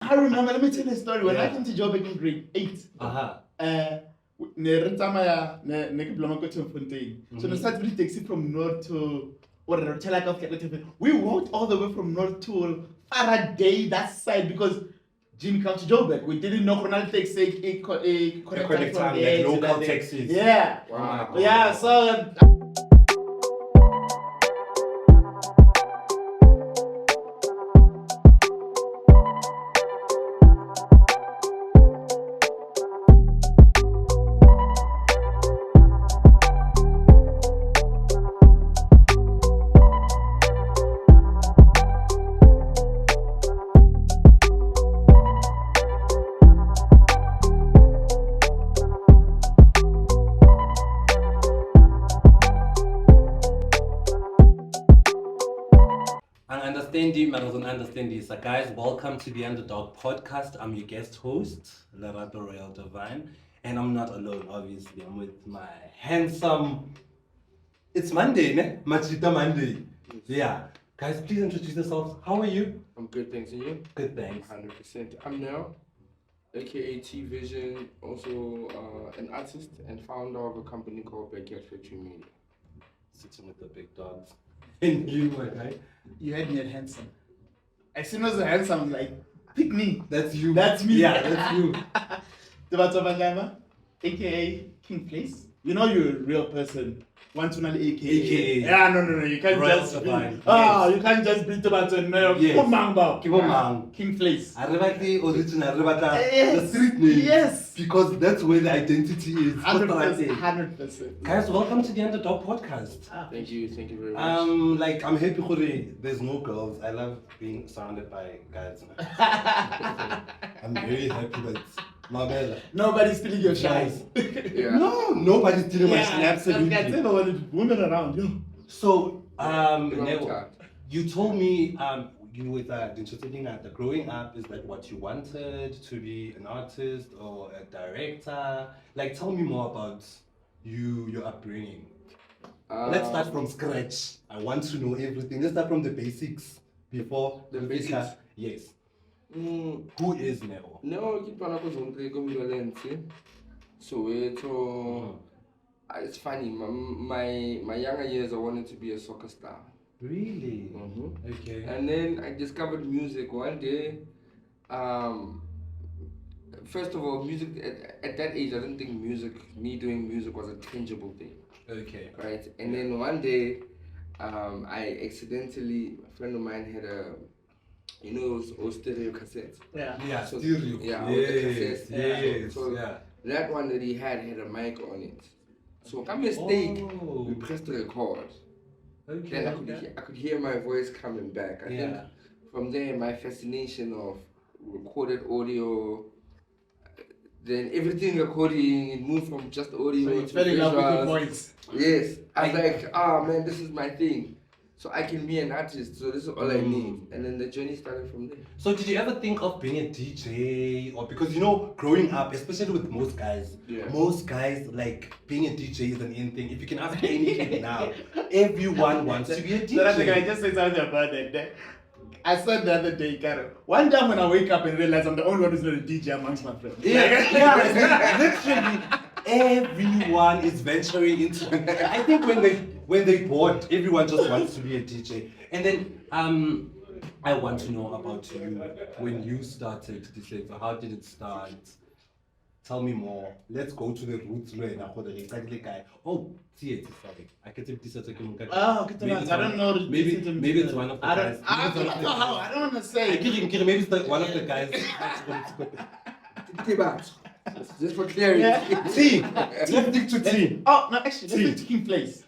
I remember, let me tell you a story. When I came to Joburg in grade 8, so we started with taxi from north to we walked all the way from north to Faraday, that side, because Jimmy comes to Joburg. We didn't know Ronald takes a connect time, like local taxis. Yeah. Wow. Yeah, so So guys, welcome to the Underdog Podcast. I'm your guest host, Lerato Royal Divine, and I'm not alone, obviously. I'm with my handsome... It's Monday, ne? Machita Monday. Yeah. Guys, please introduce yourselves. How are you? I'm good, thanks. And you? Good, thanks. 100%. I'm Nell, aka T.Vizion, also an artist and founder of a company called Backyard Factory Media. Sitting with the big dogs. And you, my guy? You had me at handsome. As soon as I had some, like, pick me. That's you. That's me. Yeah, that's you. Tebatobalama, aka King Place. You know you're a real person. One to aka. Yeah, no. You can't Royal just Divine. be. Oh, you can't just be Tebato. No. Yes. King Place. Arrebate original, the street name. Yes. Because that's where the identity is. 100%. Guys, welcome to the Underdog Podcast. Thank you very much. I'm happy for there's no girls. I love being surrounded by guys. I'm very happy that nobody's stealing your shines. Yeah. No, nobody's stealing my shine. Absolutely. I've never wanted women around. Yo. So, you told me you were interested that growing up is like what you wanted to be an artist or a director. Like, tell me more about your upbringing. Let's start from scratch. I want to know everything. Let's start from the basics before the basics. Yes. Who is Neo? Neo kitwana kuzonke komlolentsi. Soweto. It's funny. My younger years I wanted to be a soccer star. Really? Mm-hmm. Okay. And then I discovered music one day. First of all, music at that age, I didn't think me doing music was a tangible thing. Okay. Right. And then one day, I accidentally, a friend of mine had a, those stereo cassettes. Yeah. So, Stereo. Yeah. Yes. Yes. So that one that he had a mic on it. So by mistake, we pressed the record. Okay. Then I could hear my voice coming back. I think from there, my fascination of recorded audio, then everything recording, it moved from just audio so to fell in love with your visuals. voice. Yes. I was like, man, this is my thing. So I can be an artist, so this is all I need. And then the journey started from there. So did you ever think of being a DJ? Or because growing up, especially with most guys, like being a DJ is an in thing. If you can ask any kid now, everyone wants to be a DJ. So I can just say something about that. I said the other day, Karen, one time when I wake up and realize I'm the only one who's not a DJ amongst my friends. Literally, everyone is venturing into it. I think when they bored, everyone just wants to be a DJ. And then I want to know about you when you started DJ. So how did it start? Tell me more. Let's go to the roots. Oh, sorry. I can take this as a I don't know. Maybe it's one of the guys. I don't want to say. Maybe it's one of the guys. Just for clarity. T. Let's stick to T. Oh, no, actually, let's stick to King Place.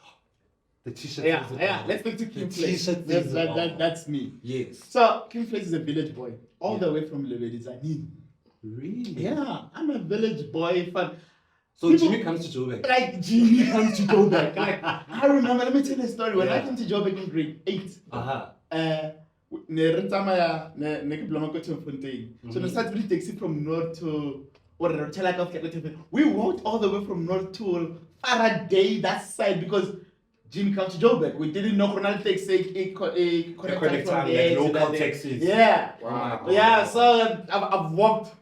The t-shirt. Yeah. Let's stick to King Place. That's me. Yes. So King Place is a village boy, all the way from Lerato. Really? Yeah, I'm a village boy. So Jimmy comes to Joburg. Like Jimmy comes to Joburg. Like I remember. Let me tell you a story. When I came to Joburg in grade 8. So we started with taxi from north to we walked all the way from north to Faraday, that side, because Jimmy come to Joburg. We didn't know Ronald takes a connect from like there to local that day. taxis. Yeah. Wow. Yeah, so I've walked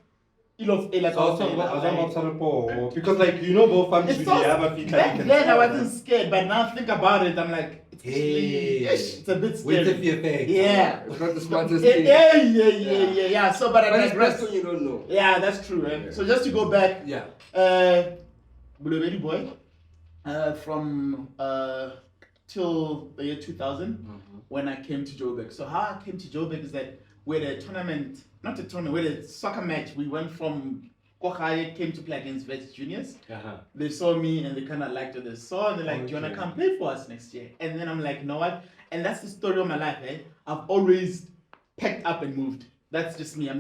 like So I was talking about because like you know both families it's usually so, have a feature. back then I wasn't scared, but now I think about it, I'm like, it's actually, it's a bit With the scary. fear effect. Yeah. It's not the smartest Yeah, thing. yeah. So, but I But it's digress. best when you don't know. Yeah, that's true. Eh? Yeah. So just to go back, Yeah. Bulobedi boy, from till the year 2000, when I came to Joburg. So how I came to Joburg is that we had a tournament, not a tournament, we had a soccer match. We went from Kochaye, came to play against Vleis juniors. They saw me and they kind of liked what they saw, and they're like, do you want to come play for us next year? And then I'm like, you know what? And that's the story of my life, eh? I've always packed up and moved. That's just me. I'm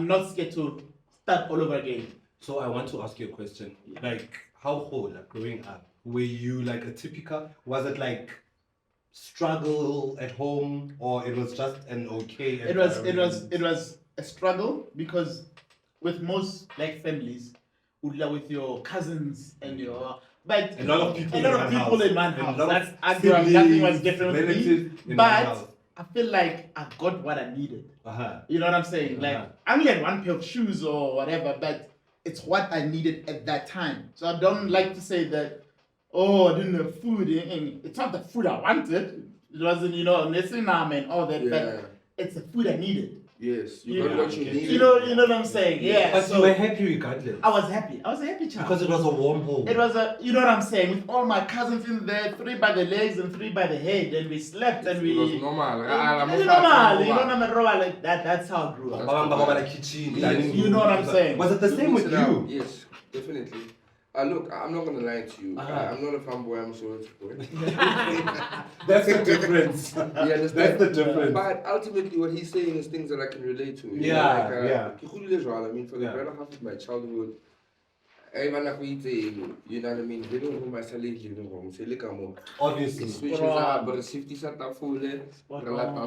not scared to start all over again. So I want to ask you a question. Like, how whole, like growing up, were you like a typical? Was it like struggle at home, or it was just an okay? It was a struggle because with most black families, with your cousins and your but A lot of people in one And a house. lot of That's I grew up. Nothing was siblings, different with me. relatives in one But house. I feel like I got what I needed. Uh-huh. You know what I'm saying? Like Uh-huh. I only had one pair of shoes or whatever, but it's what I needed at that time. So I don't like to say that, oh, I didn't have food. And it's not the food I wanted. It wasn't, Nessinam and all that, Yeah. but it's the food I needed. Yes, you got what you needed. You know what I'm saying? Yeah. But so you were happy regardless. I was happy. I was a happy child. Because it was a warm home. It was you know what I'm saying? With all my cousins in there, 3 by the legs and 3 by the head, and we slept and we. It was normal. It's normal. Like that. That's how I grew up. Kitchen, You know what I'm saying? Was it the same with you? Yes, definitely. Look, I'm not gonna lie to you. I'm not a fanboy. I'm a sorority boy. That's the difference. You understand? That's the difference. But ultimately, what he's saying is things that I can relate to. Yeah. I mean, for the better half of my childhood, you know what I mean? They don't know my salary living room. So look at more. Obviously. Switches up, but safety set up full. Relax,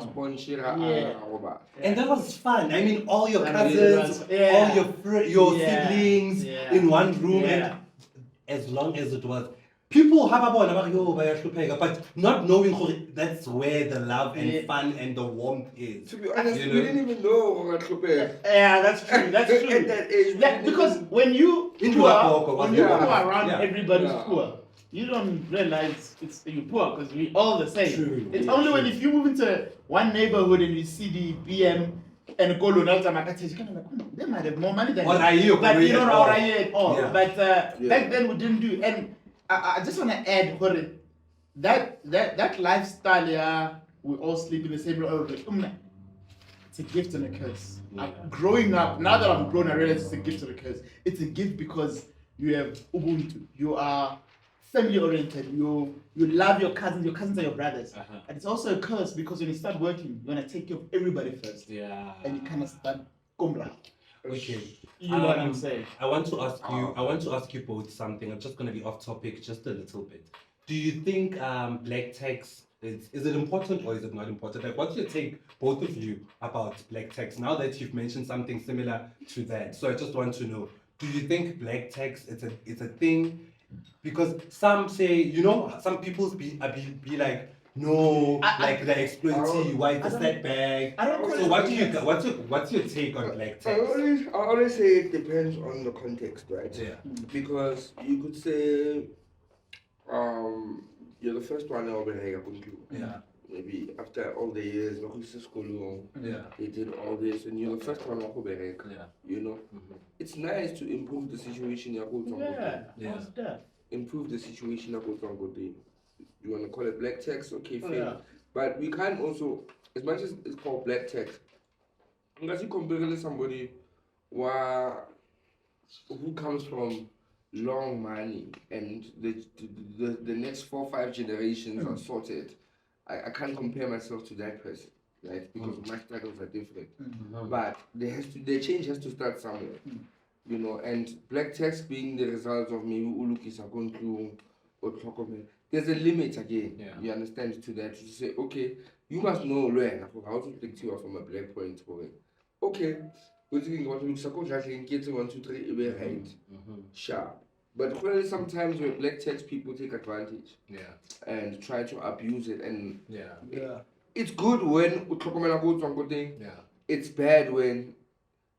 sponge, And that was fun. I mean, all your cousins, Yeah. all your Yeah. siblings Yeah. in one room, Yeah. and as long as it was, people have but not knowing that's where the love and fun and the warmth is. To be honest, You we know? didn't even know Yeah, that's true. That's true. At that age, we Yeah, didn't because even- when you Into poor, a poker, when was you it? go Yeah. around, Yeah. everybody's Yeah. poor. You don't realize it's you poor because we all the same. True. It's Yeah, only when true. if you move into one neighborhood and you see the BM and Kolo Makati, you're like, they might have more money than Or me. are you? But you don't know Or what I at all. Yeah. But Yeah. back then we didn't do. And I just want to add, Hore, that lifestyle, yeah, we all sleep in the same room. It's a gift and a curse. Growing up, now that I'm grown, I realize it's a gift and a curse. It's a gift because you have Ubuntu. You are family oriented. You love your cousins are your brothers. And it's also a curse because when you start working, you want to take care of everybody first. Yeah. And you kind of start kumra. Okay. You know what I'm saying? I want to ask you both something. I'm just gonna be off topic just a little bit. Do you think black tax is it important or is it not important? Like, what's your take, both of you, about black tax? Now that you've mentioned something similar to that, so I just want to know: do you think black tax it's a thing? Because some say, some people be like, no, like they're exploiting. Why is that bag? I don't So what's your take on black I tax? always say it depends on the context, right? Yeah. Because you could say, you're the first one over here. Yeah. Maybe after all the years, Yeah. they did all this, and you're the first one over here. Yeah. You know, it's nice to improve the situation. Yeah. What's that? Improve the situation. You want to call it black tax? Okay, fair. Yeah. But we can't also, as much as it's called black tax, unless you compare it to somebody who comes from long money and the next 4 or 5 generations are sorted, I can't compare myself to that person, right? Because my struggles are different. But the change has to start somewhere, and black tax being the result of maybe ulukisa kontu or tlhokomelo. There's a limit again. Yeah. You understand to that. You say, okay, you must know how to take you from a black point for it. Okay, we're thinking about ulukisa kontu 1, 2, 3, right? Sharp. But clearly sometimes when black tax people take advantage Yeah. and try to abuse it, and Yeah. it's good when utlhokomela ko tswang ko teng. Yeah. It's bad when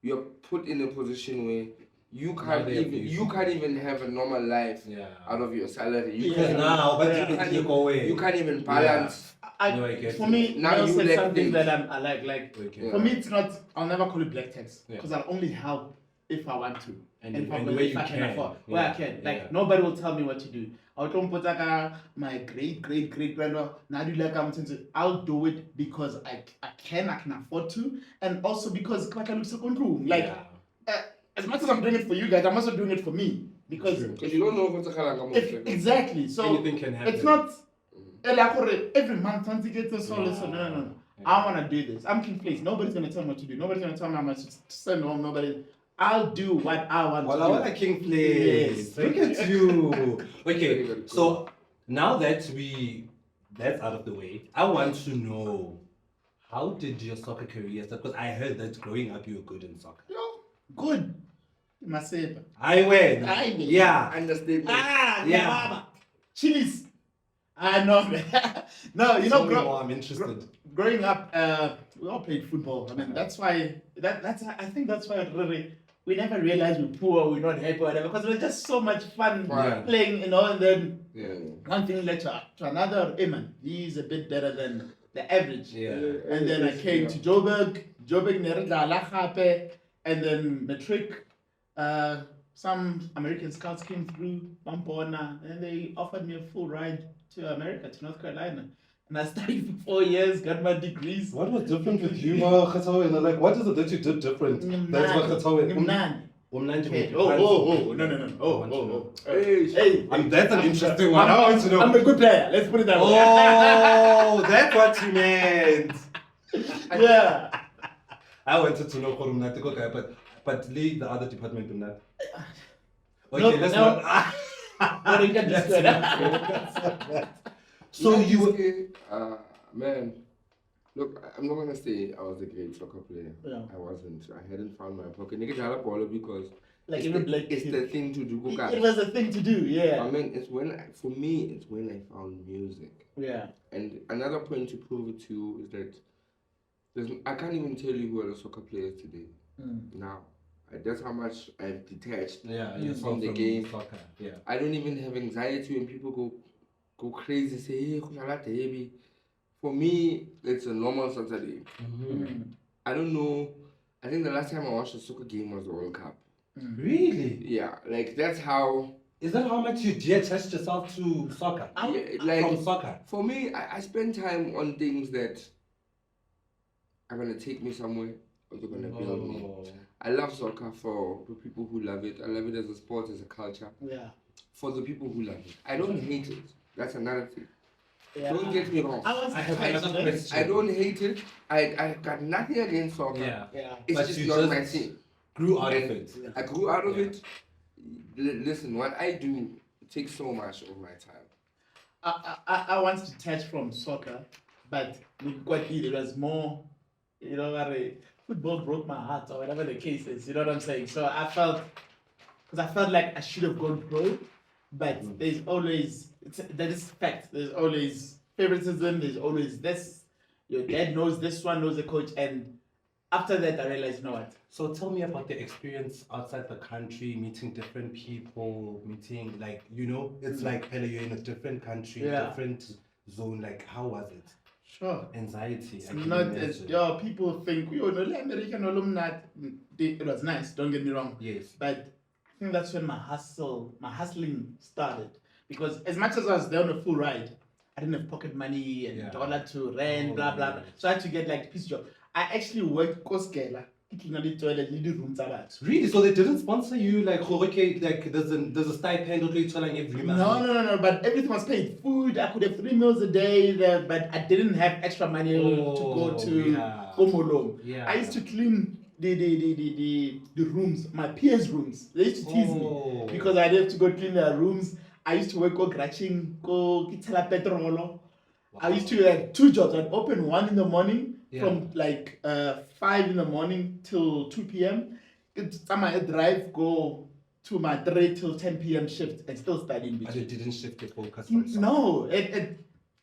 you're put in a position where you Now can't they even abuse you you. can't even have a normal life Yeah. out of your salary. You Because can't, now, but Yeah. you can go away. you can't even balance. No, I get For it. me, Now now you said lack something things. that I like. Okay. For me, it's not. I'll never call it black tax Yeah. because I'll only help if I want to, And if where if you I can. afford, where I Yeah. can. Like Yeah. nobody will tell me what to do. I'll don't put like my great grandma. Now do like I'll do it because I can afford to, and also because I can look like. Yeah. As much as I'm doing it for you guys, I'm also doing it for me because True. Because you don't know what's exactly. So Anything can happen. it's not every month once you get this all this. No. I want to do this. I'm King Place. Nobody's gonna tell me what to do. Nobody's gonna tell me how much to send home. Nobody. I'll do what I want Well, to I do. want a king place. Yes. Look at you. Okay, Very good. so now that that's out of the way, I want to know, how did your soccer career start? Because I heard that growing up you were good in soccer. Yo, good. Masepa. I went. I win. Yeah. Understatement. Yeah. Yeah. Chili's. I know. No, you Tell know, me more, I'm interested. growing up, we all played football. I mean, that's why I think that's why really we never realized we're poor, we're not happy, or whatever, because it was just so much fun Yeah. playing, and then Yeah. one thing led to another. Hey man, he's a bit better than the average. Yeah. And then I came to Joburg, and then Matric. Some American scouts came through, Pampona, and they offered me a full ride to America, to North Carolina. And I studied for 4 years, got my degrees. What was different with you, Khatawin? Like, what is it that you did different? That's what Khatawin. Okay. Oh, no. Oh. Hey. That's an interesting one. I want to know. I'm a good player. Let's put it that way. Oh, that's what you meant. Yeah. I wanted to know Korumnatiko guy, but leave the other department in that. Okay, No, let's no. not. But you can just do that. So you were. Man, look, I'm not gonna say I was a great soccer player. Yeah. I wasn't. I hadn't found my pocket. Nigga jala ball because Like it's, even the, black it's people. the thing to do. It was a thing to do, yeah. I mean, it's when I found music. Yeah. And another point to prove it to you is that I can't even tell you who are the soccer players today. Now, that's how much I've detached from the game. Soccer. Yeah. I don't even have anxiety when people go crazy, say, hey, Khujala Debi. For me, it's a normal Saturday. I don't know. I think the last time I watched a soccer game was the World Cup. Really? Yeah, like that's how. Is that how much you detached yourself to soccer? Yeah, like From soccer? for me, I spend time on things that are gonna take me somewhere or they're gonna build me. I love soccer for the people who love it. I love it as a sport, as a culture. Yeah. For the people who love it, I don't hate it. That's another thing. Yeah. Don't get me wrong. I have another question. I don't hate it. I got nothing against soccer. Yeah. It's But just you not just my thing. Grew out of And it. I grew out of it. Listen, what I do takes so much of my time. I once detached from soccer, but it was more, football broke my heart or whatever the case is, you know what I'm saying? So I felt like I should have gone pro, but there's always, that is fact, there's always favoritism, there's always this, your dad knows this one, knows the coach, and after that I realized, you know what? So tell me about the experience outside the country, meeting different people, meeting it's like Pele, you're in a different country, different zone. Like, how was it? Sure. Anxiety. It's not as people think American alumni. It was nice. Don't get me wrong. Yes. But I think that's when my hustling started. Because as much as I was there on a full ride, I didn't have pocket money and dollar to rent, blah blah blah. So I had to get like piece job. I actually worked Koskela, cleaning the toilet, little rooms about. Really? So they didn't sponsor you like there's a stipend or you telling every month? No. But everything was paid. Food, I could have 3 meals a day there, but I didn't have extra money to go to Komolong. Yeah. I used to clean the rooms, my peers' rooms. They used to tease me because I didn't have to go clean their rooms. I used to work go gratching, go kitela petrolo. I used to have 2 jobs. I'd open 1 in the morning from like 5 in the morning till 2 p.m. It's time I drive, go to my 3 till 10 p.m. shift and still studying But between. it didn't shift your focus from something. No,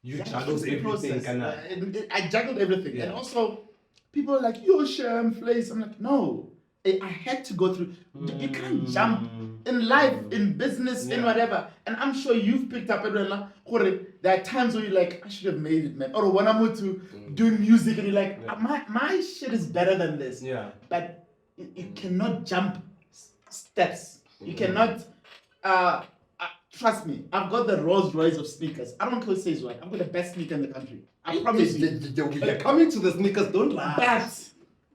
You that's juggled just the everything, process. kinda. I juggled everything, and Yeah. also people are like, "Yo, Shem, Vleis." I'm like, no, I had to go through. You can't jump in life, in business, in Yeah. whatever. And I'm sure you've picked up everyone. There are times where you're like, I should have made it, man. Or when I'm to do music, and you're like, my shit is better than this. Yeah. But you cannot jump steps. You cannot. Trust me, I've got the Rolls Royce of sneakers. I don't care who says what. I've got the best sneaker in the country. I promise you. We are coming to the sneakers, don't lie. But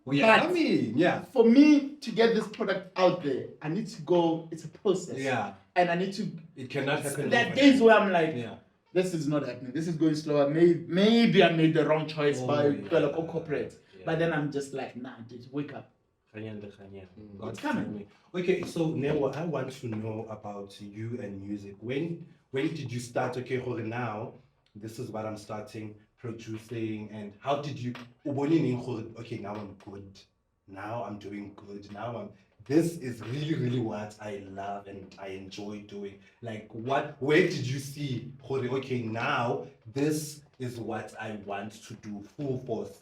We are but- coming, yeah. for me to get this product out there, I need to go. It's a process. Yeah. And I need to. It cannot happen. There are overnight. days where I'm like, Yeah. this is not happening. This is going slower. Maybe I made the wrong choice by yeah. corporate. Yeah. But then I'm just like, nah, dude, wake up. God's It's coming. timing. Okay, so Newa, I want to know about you and music. When did you start? Okay, Hore, now this is what I'm starting producing, and how did you? Okay, now I'm good. Now I'm doing good. This is really what I love and I enjoy doing. Like, where did you see? Hore, okay, now this is what I want to do full force.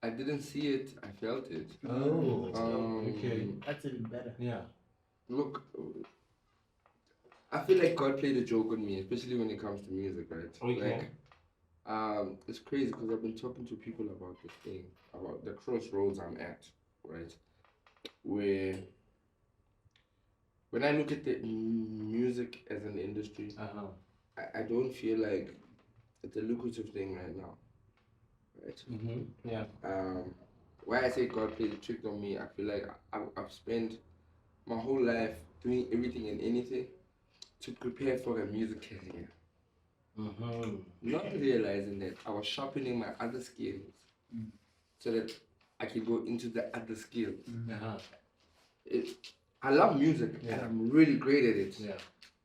I didn't see it. I felt it. Oh, okay. That's even better. Yeah. Look, I feel like God played a joke on me, especially when it comes to music, right? Okay. Like, it's crazy because I've been talking to people about this thing, about the crossroads I'm at, right? Where when I look at the music as an industry, I don't feel like it's a lucrative thing right now, right? Yeah. Why I say God played a trick on me, I feel like I've spent my whole life doing everything and anything to prepare for a music career. Not realizing that I was sharpening my other skills so that I can go into the other skills. I love music and I'm really great at it. Yeah.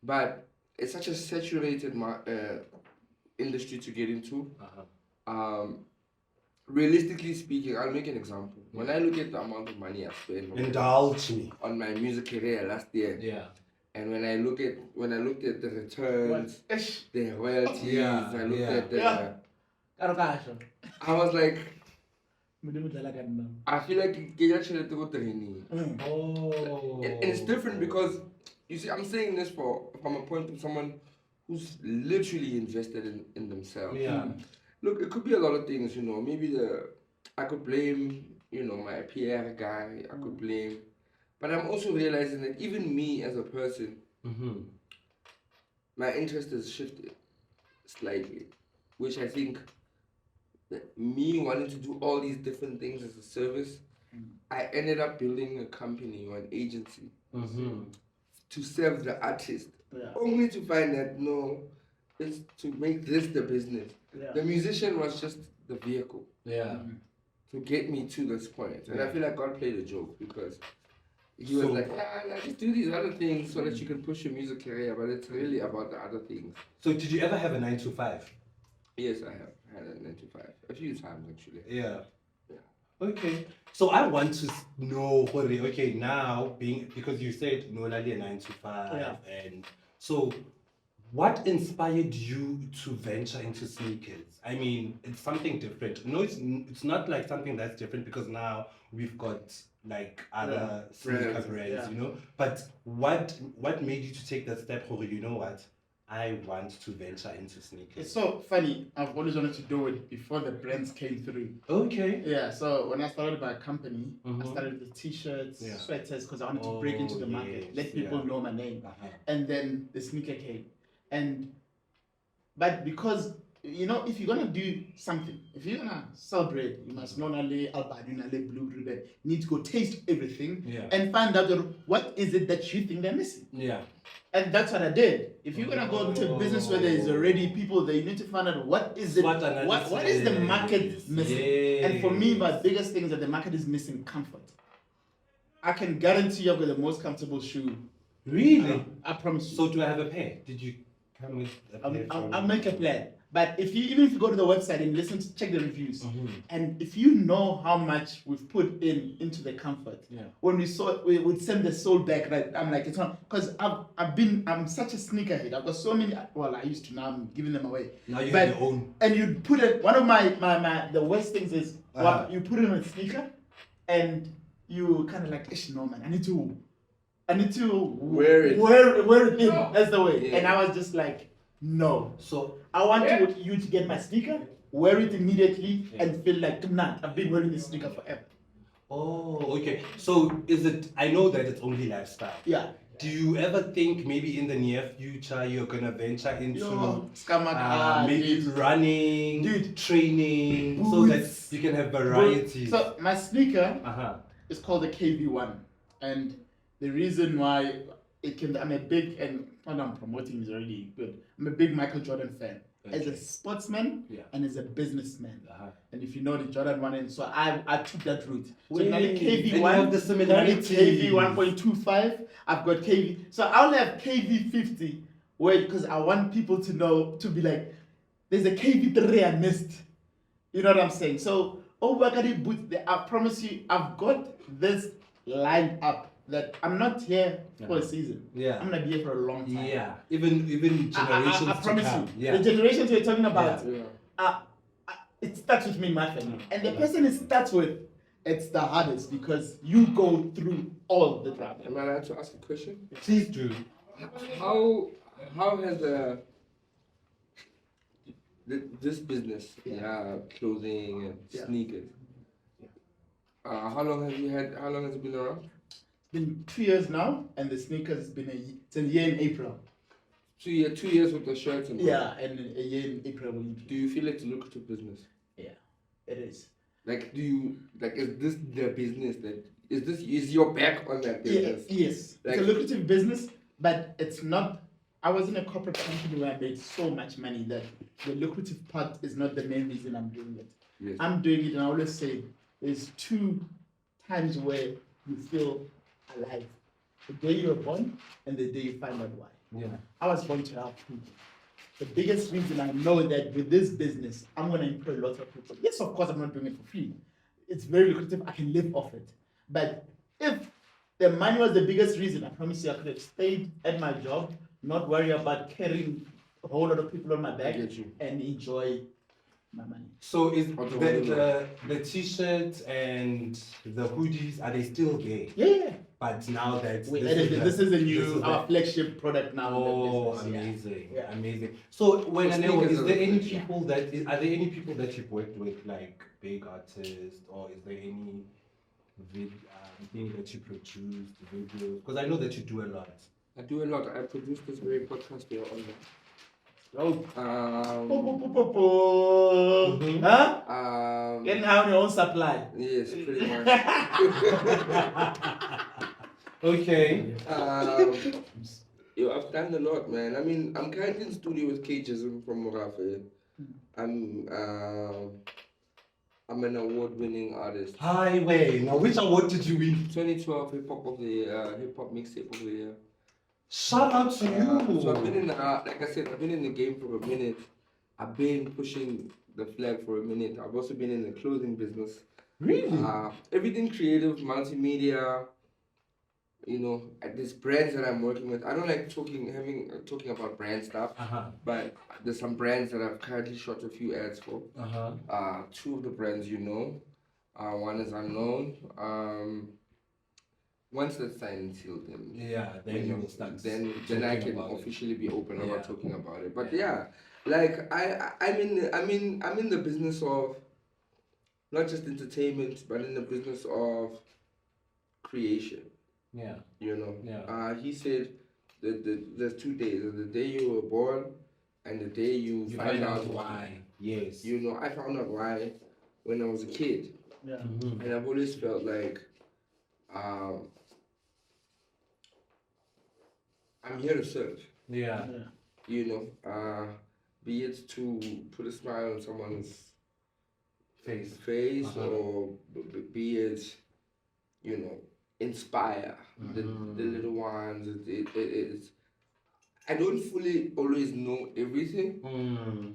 But it's such a saturated industry to get into. Realistically speaking, I'll make an example. When I look at the amount of money I spent Indulge me. on my music career last year, Yeah. and when I looked at the returns, the royalties, Yeah, I looked at the, Yeah. I was like, I feel like get actually to go training. Oh. And it's different because you see, I'm saying this from a point of someone who's literally invested in themselves. Yeah. Look, it could be a lot of things, you know. Maybe I could blame, you know, my PR guy. I could blame, but I'm also realizing that even me as a person, my interest has shifted slightly, which I think that me wanting to do all these different things as a service, I ended up building a company or an agency to serve the artist, only to find that no, it's to make this the business. The musician was just the vehicle to get me to this point. And I feel like God played a joke because he was like, just do these other things so that you can push your music career, but it's really about the other things. So did you ever have a 9 to 5? Yes, I have had a 9 to 5. A few times actually. Yeah. Yeah. Okay. So I want to know, okay, now because you said no, like a 9 to 5, and so what inspired you to venture into sneakers? I mean, it's something different. No, it's not like something that's different because now we've got like other sneaker brands, you know. But what made you to take that step? You know what? I want to venture into sneakers. It's so funny. I've always wanted to do it before the brands came through. Okay. Yeah, so when I started my company, I started with t-shirts, sweaters, because I wanted to break into the market, let people know my name. And then the sneaker came. But because, you know, if you're going to do something, if you're going to sell bread, you must not only blue ribbon, you need to go taste everything and find out what is it that you think they're missing. Yeah. And that's what I did. If you're gonna go into a business where there is already people there, you need to find out what is it, what is the market missing. Yes. And for me, my biggest thing is that the market is missing comfort. I can guarantee you I've got the most comfortable shoe. Really? I promise you. So do I have a pair? Did you come with a pair? I'll make a plan. But even if you go to the website and check the reviews, and if you know how much we've put into the comfort, when we would send the sole back, right? I'm like, it's not, because I'm such a sneakerhead. I've got so many. Well, I used to, now I'm giving them away. Now you have your own. And you put it. One of my the worst things is you put it on a sneaker, and you kind of like, no man, I need to wear it in. That's the way. Yeah. And I was just like, no. So I want you to get my sneaker, wear it immediately, and feel like, nah, I've been wearing this sneaker forever. Oh, okay. So is it? I know that it's only lifestyle. Yeah. Do you ever think maybe in the near future you're gonna venture into maybe dude. running, Dude. training, Boots. so that you can have variety? So my sneaker Uh-huh. is called the KV1, and the reason why I'm a big, and what I'm promoting is already good. I'm a big Michael Jordan fan. As a sportsman and as a businessman. And if you know the Jordan 1, and so I took that route. So now the KV1, and you have the similarity. KV 1.25, I've got KV. So I'll have KV 50, because I want people to know, to be like, there's a KV 3 I missed. You know what I'm saying? So, Bakari boots, I promise you, I've got this lined up. That I'm not here for a season. Yeah. I'm gonna be here for a long time. Yeah. Even generations I promise to come. you. Yeah. The generations we're talking about, Yeah. it starts with me and my family. And the person it starts with, it's the hardest because you go through all the drama. Am I allowed to ask a question? Please do. How has this business, clothing and sneakers, how long has it been around? It's been 2 years now, and the sneakers has been it's a year in April. 2 years with the shirts and and a year in April. Do you feel it's a lucrative business? Yeah, it is. Like, is this the business is your back on that business? Yes. It's a lucrative business, but it's not. I was in a corporate company where I made so much money that the lucrative part is not the main reason I'm doing it. Yes. I'm doing it, and I always say there's 2 times where you feel alive: the day you were born and the day you find out why. Yeah. I was born to help people. The biggest reason I know that with this business, I'm going to employ lots of people. Yes, of course, I'm not doing it for free. It's very lucrative. I can live off it. But if the money was the biggest reason, I promise you, I could have stayed at my job, not worry about carrying a whole lot of people on my back, and enjoy my money. So is the t-shirts and the hoodies, are they still there? Yeah. But now that this is a new our flagship product now. Oh, amazing! Yeah. Amazing. So when are there any people that you've worked with, like big artists, or is there any thing that you produced, videos? Because I know that you do a lot. I do a lot. I produce this very podcast here on that. Getting out your own supply. Yes, pretty much. Okay. I've done a lot, man. I mean, I'm currently in studio with Cageism from Morafe. I'm an award-winning artist. Highway. Now, which award did you win? 2012 Hip Hop Mixtape of the Year. Shout out to you. So I've been in, like I said, I've been in the game for a minute. I've been pushing the flag for a minute. I've also been in the clothing business. Really? Everything creative, multimedia. You know, there's brands that I'm working with. I don't like talking about brand stuff, but there's some brands that I've currently shot a few ads for. 2 of the brands, one is unknown. Once that's signed and sealed, then then you will start. Then I can officially be open about talking about it. But like I'm in the business of not just entertainment, but in the business of creation. Yeah. He said that there's 2 days: the day you were born and the day you find out why. Yes. I found out why when I was a kid. Yeah. And I've always felt like I'm here to serve. Yeah. Be it to put a smile on someone's face, or be it, inspire the little ones. I don't fully always know everything,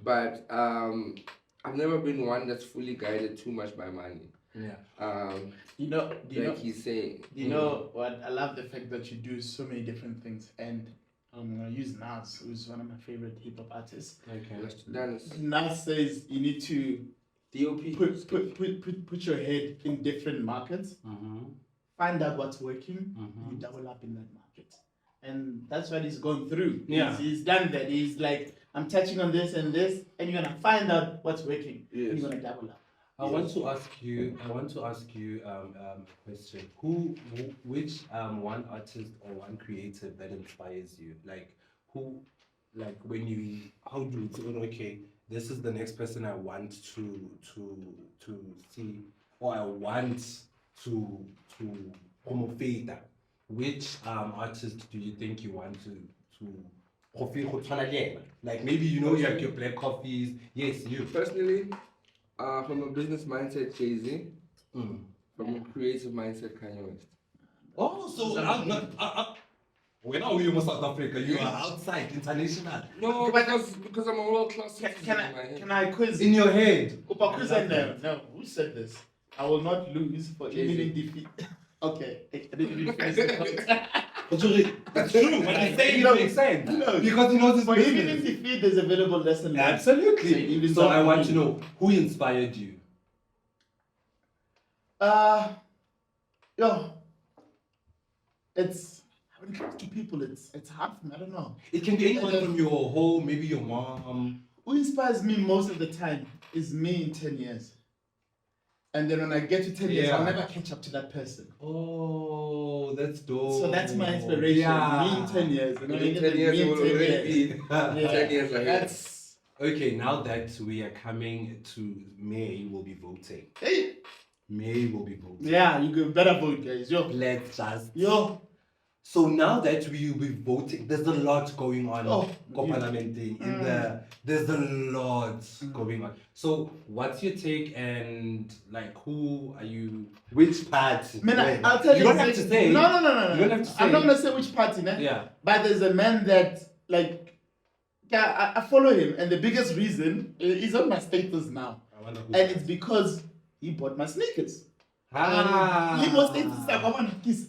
but I've never been one that's fully guided too much by money. Yeah. Do you know? He's saying. Do you know what? I love the fact that you do so many different things, and I'm gonna use Nas, who's one of my favorite hip hop artists. Okay. Nas says you need to DOP. put your head in different markets, find out what's working, you double up in that market. And that's what he's going through. Yeah. He's done that. He's like, I'm touching on this and this, and you're gonna find out what's working. Yes. And you're gonna double up. I want to ask you a question. Which one artist or one creative that inspires you? Like who, like when you, how do you say, okay, this is the next person I want to see, or I want to promote. Which artist do you think you want to like maybe you know you have your black coffees? Yes, you. Personally, from a business mindset, Jay-Z. From a creative mindset, Kanye West. Oh, so when are you in South Africa? You are outside, international. No, because I'm a world class citizen. Can I quiz? In your head. No, who said this? I will not lose for imminent defeat. Okay, I didn't even finish the quote. That's true. When I say it makes sense. No. Because you know this For business. imminent defeat, there's available lesson learned. Absolutely. So I want to know who inspired you. It's when it comes to people, it's hard for me. I don't know. It can be anyone from your home, maybe your mom. Who inspires me most of the time is me in 10 years. And then when I get to 10 years, I'll never catch up to that person. Oh, that's dope. So that's my inspiration. Me in 10 years. You know, in 10 years, me in will 10 already years. be 10 years ahead. That's okay. Now that we are coming to May, we'll be voting. hey. May will be voting. Yeah, you better vote, guys. Yo. Let's just. Yo. So now that we will be voting, there's a lot going on. Parliamenting. There's a lot going on. So what's your take and like who are you? Which party? Man, I'll tell you. You don't have to say. No. You don't have to say. I'm not gonna say which party, man. Yeah. But there's a man that like, yeah, I follow him, and the biggest reason he's on my status now, and it's because he bought my sneakers. Ah. He was status. I want to kiss.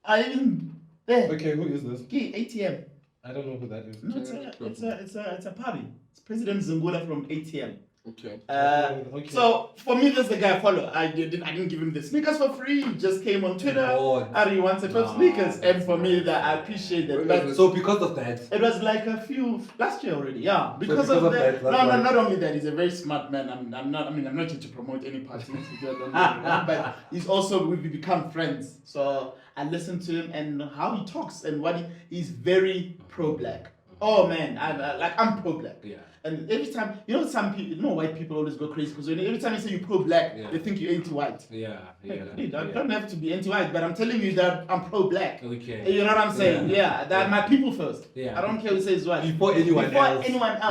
I even there. Okay, who is this? ATM. I don't know who that is. No, it's a party. It's President Zungula from ATM. Okay. Okay. So for me, this is the guy I follow. I didn't give him the sneakers for free. He just came on Twitter. And he wanted sneakers, and for me, that I appreciate that. But so because of that, it was like a few last year already. Yeah, because of of that. No, not only that. He's a very smart man. I'm not here to promote any party, but he's also we become friends. So I listen to him and how he talks and he's very pro-black. Oh man, I'm pro-black. Yeah. And every time, some people, white people always go crazy because every time you say you're pro-black, they think you're anti-white. Yeah. I don't have to be anti-white, but I'm telling you that I'm pro-black. Okay. You know what I'm saying? Yeah, that my people first. Yeah. I don't care who says what. Before anyone else.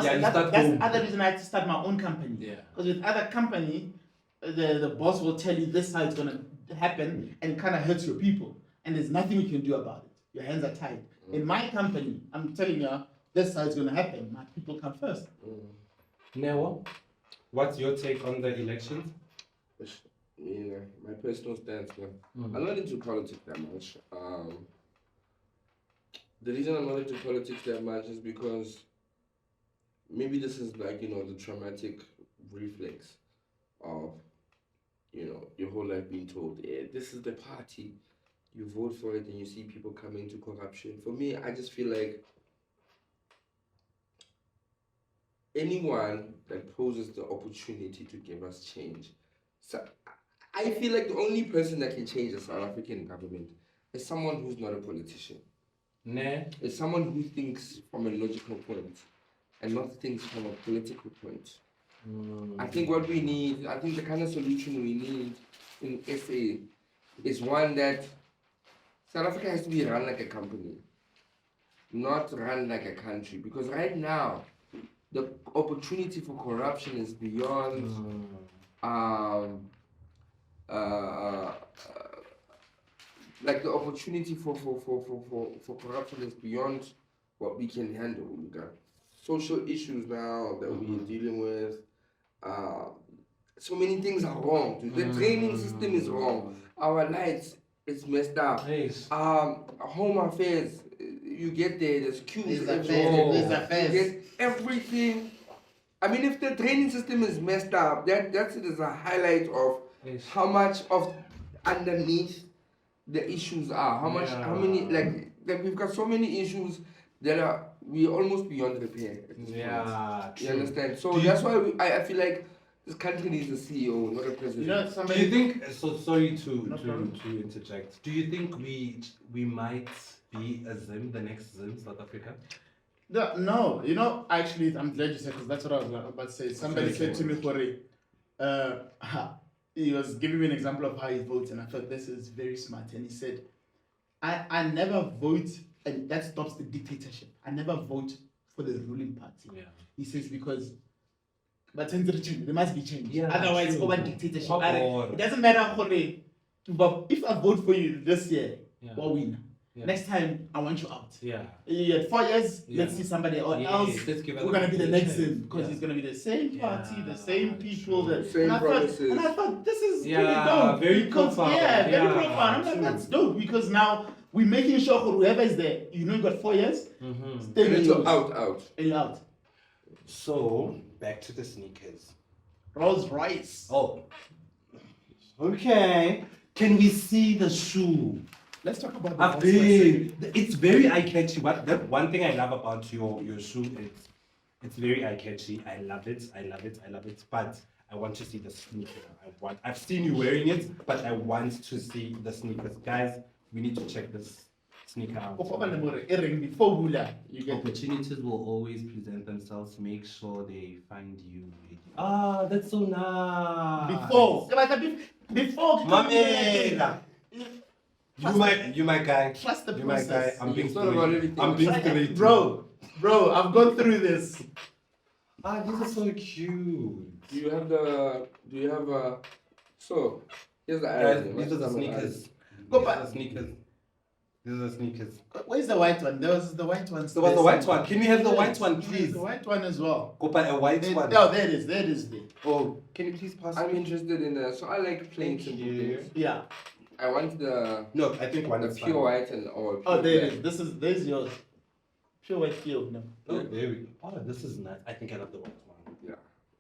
Yeah, and that's home. the other reason I had to start my own company. Yeah. Because with other company, the boss will tell you this is how it's gonna happen, and it kind of hurts your people, and there's nothing you can do about it. Your hands are tied. In my company, I'm telling you, this is how it's gonna happen. My people come first. Newa, what's your take on the elections? Yeah, my personal stance, man. I'm not into politics that much. The reason I'm not into politics that much is because maybe this is like, the traumatic reflex of, your whole life being told, this is the party. You vote for it and you see people come into corruption. For me, I just feel like anyone that poses the opportunity to give us change. So I feel like the only person that can change the South African government is someone who's not a politician. Nah. It's someone who thinks from a logical point and not thinks from a political point. I think what we need, the kind of solution we need in SA is one that South Africa has to be run like a company, not run like a country. Because right now, the opportunity for corruption is beyond like the opportunity for corruption is beyond what we can handle. We got social issues now that we're dealing with. So many things are wrong. Dude. The training system is wrong. Our lights is messed up. Yes. Home affairs. You get there. There's queues. There's everywhere. affairs. You get everything. I mean, if the training system is messed up, that's it is a highlight of how much of underneath the issues are. How much, how many, like we've got so many issues that are we almost beyond repair. Yeah, You true. understand? So that's why I feel like this country needs a CEO, not a president. You know, Do somebody. you think? So sorry No problem. to interject. Do you think we might be a Zim, the next Zim, South Africa? No, you know, actually, I'm glad you said because that's what I was about to say. Somebody said to me, Corey, he was giving me an example of how he votes, and I thought this is very smart. And he said, I never vote, and that stops the dictatorship. I never vote for the ruling party. Yeah. He says because but there must be change. Yeah, Otherwise, true. over dictatorship. Come on. It doesn't matter, Corey. But if I vote for you this year, Yeah. we'll win. Yeah. Next time, I want you out. Yeah. You had 4 years, Yeah. let's see somebody else. Yes, let's give We're gonna be the next chance. in because Yeah. it's gonna be the same party, the same Yeah, people, true. the Same promises. and I thought this is Yeah, pretty dope. very because, profound. Yeah, very Yeah, profound. I'm like, true. that's dope because now we're making sure whoever is there, you know, you got 4 years, Mm-hmm. stay And with then you're yours. out. And you're out. So back to the sneakers. Rolls Royce. Oh. Okay. Can we see the shoe? Let's talk about the I've Rolls Royce. been. It's very eye catchy. That one thing I love about your shoe is it's very eye catchy. I love it. But I want to see the sneaker. I've seen you wearing it, but I want to see the sneakers. Guys, we need to check this sneaker out. Before Bula, you get Opportunities will always present themselves. Make sure they find you ready. Ah, that's so nice. before Mamela. You my guy. Trust the You my guy. process. I'm being It's not about straight. everything. I'm being straight. Bro, I've gone through this. Ah, these are so cute. Do you have so here's the Guys, irony. these are the What's sneakers. Go These back. are the sneakers. These are the sneakers. Where's the white one? There was the white one. There was the white one. Can we have the white one, please? The white one as well. Go buy a white one. No, there it is. There. Oh, can you please pass I'm me? interested in so I like plain Thank simple you. things. Yeah. I want the No, I think one is pure fine. white and all. Oh, pure there black. it is. There's yours. Pure white field. No. Oh, there we go. Oh, this is nice. I think I love the white one. Yeah.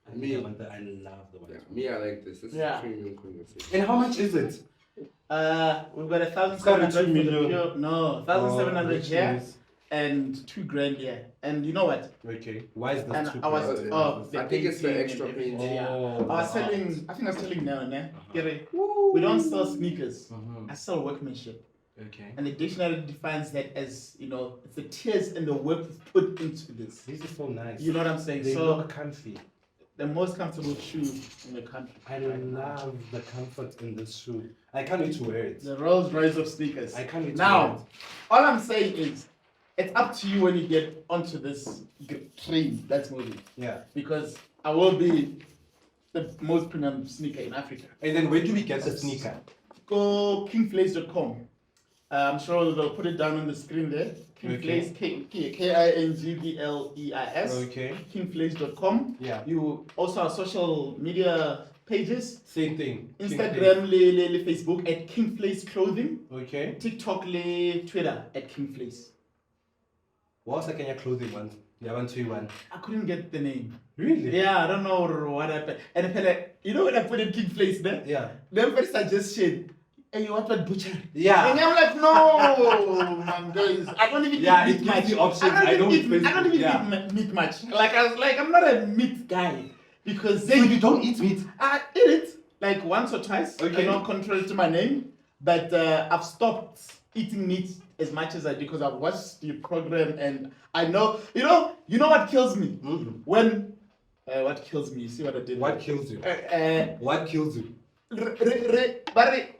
I think Me- I want the. I love the white Yeah, one. me, I like this. This Yeah. is premium conversation. And how much is it? We've got It's got 1,700 a 2 for the million. pure. No, 1,700 Oh, here nice. and 2 grand here. And you know what? Okay. Why is And this too I was pricey? I think it's the painting extra and everything. paint. Yeah. Oh, I was the selling. I think I was selling now, ne? Uh-huh. Get it? We don't sell sneakers. Mhm. I sell workmanship. Okay. And the dictionary defines that as, you know, it's the tears and the work we've put into this. These are so nice. You know what I'm saying? They So look comfy. the most comfortable shoe in the country. I love the comfort in this shoe. I can't wait to wear it. The Rolls Royce of sneakers. I can't wait to Now, wear it. all I'm saying is, it's up to you when you get onto this train that's moving. Yeah. Because I will be the most premium sneaker in Africa. And then where do we get the sneaker? Go kingfleis.com. I'm sure they'll put it down on the screen there. Kingfleis, Kingvleis. Okay. Kingfleis.com. Yeah. You also have social media pages. Same thing. Instagram, le Facebook at Kingfleis Clothing. Okay. TikTok, le Twitter at Kingfleis. What was the Kenya clothing one? Yeah, 121. I couldn't get the name. Really? Yeah, I don't know what happened. And you know when I put in Kingfleis there? Yeah. The first suggestion, hey, you want what butcher? Yeah. And I'm like, no, man, guys, I don't even Yeah, eat it meat gives much. you options. I don't eat yeah. meat much. Like I was like, I'm not a meat guy because So you don't eat meat? I eat it like once or twice. Okay. You know, contrary to my name, but I've stopped eating meat as much as I do because I've watched the program and I know, you know what kills me Mm-mm. when. What kills me? You see what I did? What kills you? What kills you? But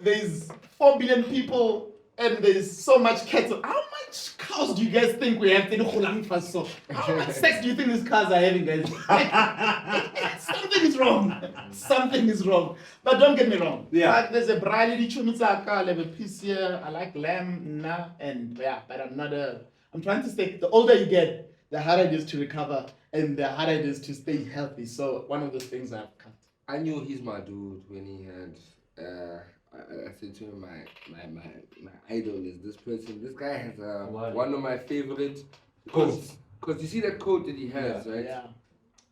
there's 4 billion people and there's so much cattle. How much cows do you guys think we have in Holland for so? How much sex do you think these cows are having, guys? Like, something is wrong. Something is wrong. But don't get me wrong. Yeah. Like, there's a briley chumitaka, I have a piece here. I like lamb, and yeah, but I'm I'm trying to stay. The older you get, the harder it is to recover, and the harder it is to stay healthy. So one of those things I've cut. I knew he's my dude when he had. I said to him, my idol is this person. This guy has one of my favorite quotes. Because you see that quote that he has, right? Yeah.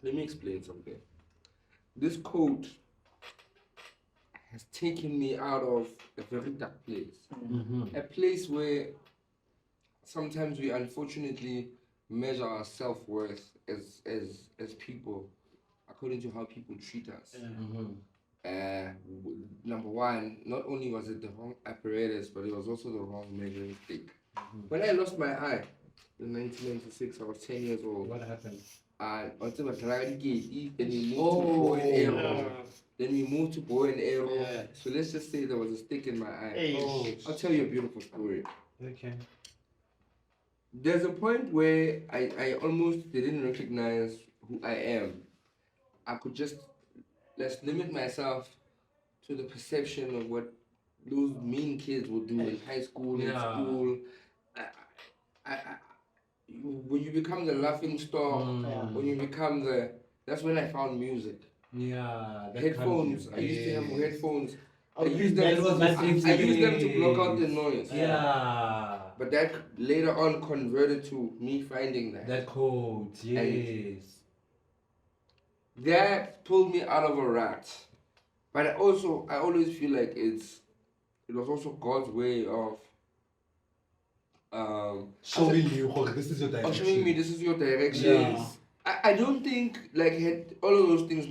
Let me explain something. This quote has taken me out of a very dark place. Mm-hmm. A place where sometimes we unfortunately measure our self-worth as people according to how people treat us. Number one, not only was it the wrong apparatus, but it was also the wrong measuring stick. When I lost my eye in 1996, I was 10 years old. What happened? And until I then we moved to bow and arrow. Then we moved to bow and arrow. Yeah. So let's just say there was a stick in my eye. Hey. I'll tell you a beautiful story. Okay. There's a point where I almost didn't recognize who I am. I could just limit myself to the perception of what those mean kids would do in high school, in school. When you become the laughing stock, when you become that's when I found music. Yeah. Headphones. I used to have headphones. I used that them. was I used them to block out the noise. Yeah. But that later on converted to me finding that. That quote, yes. That pulled me out of a rut. But I always feel like it was also God's way of showing you, this is your direction. showing me this is your direction. Yes. I don't think, like, had all of those things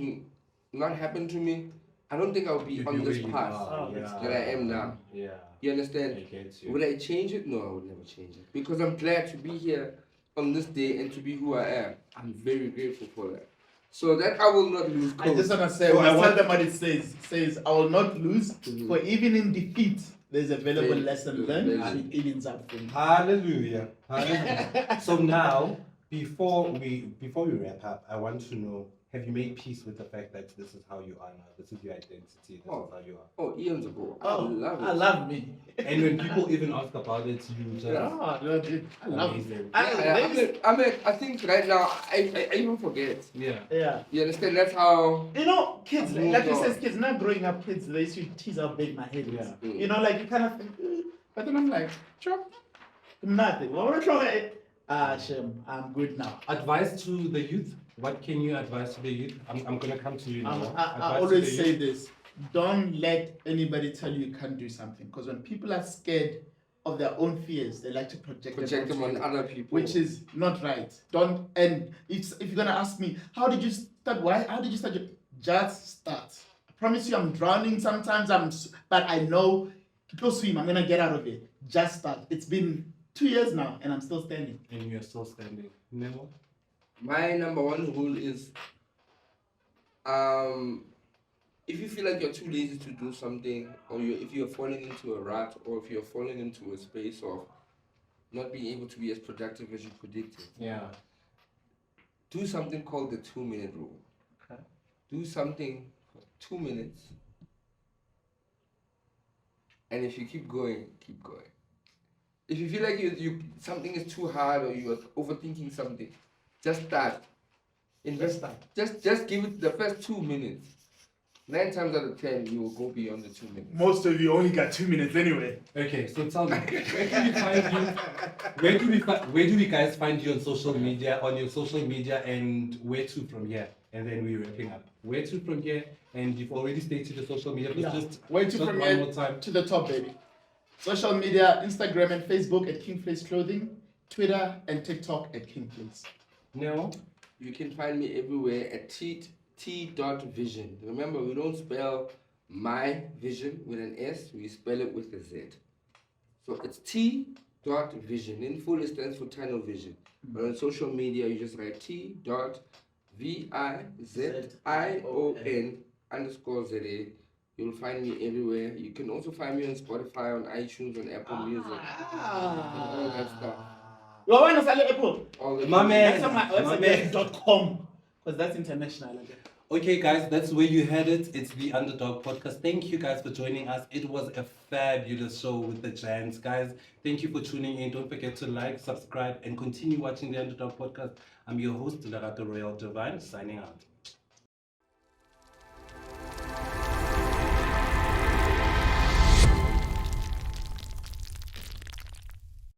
not happened to me, I don't think I would be on this path that I am now. Yeah. You understand? I get you. Would I change it? No, I would never change it. Because I'm glad to be here on this day and to be who I am. I'm very grateful for that. So that I will not lose I coach. just want to say, I tell them what it says. It says, I will not lose, for even in defeat, there's a valuable lesson learned, and it ends up for me. Hallelujah. Hallelujah. So now, before we wrap up, I want to know, have you made peace with the fact that this is how you are now? This is your identity. This is how you are. Oh, eons ago. Oh, I love me. And when people even ask about it, you just No, dude, I love amazing. it. I think right now, I even forget. Yeah. You understand? That's how. You know, kids, I've like you moved said, on. kids, now growing up, kids, they used to tease how big my head is. Yeah. Mm. You know, like you kind of think, but then I'm like, sure, nothing. Well, I'm Shem, I'm good now. Advice to the youth. What can you advise to the youth? I'm gonna come to you now. I always say this: don't let anybody tell you can't do something. Because when people are scared of their own fears, they like to project them on other people, which is not right. Don't. And if you're gonna ask me, how did you start? How did you start? Just start. I promise you, I'm drowning sometimes. But I know, go swim. I'm gonna get out of it. Just start. It's been 2 years now, and I'm still standing. And you're still standing. Never. My number one rule is, if you feel like you're too lazy to do something, or if you're falling into a rut, or if you're falling into a space of not being able to be as productive as you predicted, do something called the 2-minute rule. Okay. Do something for 2 minutes, and if you keep going, keep going. If you feel like you something is too hard or you are overthinking something, just start. Just give it the first 2 minutes. 9 times out of 10, you will go beyond the 2 minutes. Most of you only got 2 minutes anyway. Okay, so tell me, where do we guys find you on social media, and where to from here? And then we're wrapping up. Where to from here? And you've already stated the social media, but just where to from here? one more time. To the top, baby. Social media, Instagram and Facebook at King Vleis Clothing, Twitter and TikTok at King Vleis. No. You can find me everywhere at T.Vizion. Remember, we don't spell my vision with an S, we spell it with a Z. So it's T.Vizion. In full, it stands for tunnel vision. But on social media, you just write T.Vizion_ZA. You'll find me everywhere. You can also find me on Spotify, on iTunes, on Apple Music, and all that stuff. You want to sell Apple? All the My man. That's on my website, .com, because that's international. Okay, guys, that's where you had it. It's the Underdog Podcast. Thank you guys for joining us. It was a fabulous show with the Giants, guys. Thank you for tuning in. Don't forget to like, subscribe, and continue watching the Underdog Podcast. I'm your host, Lerato Royal Divine, signing out.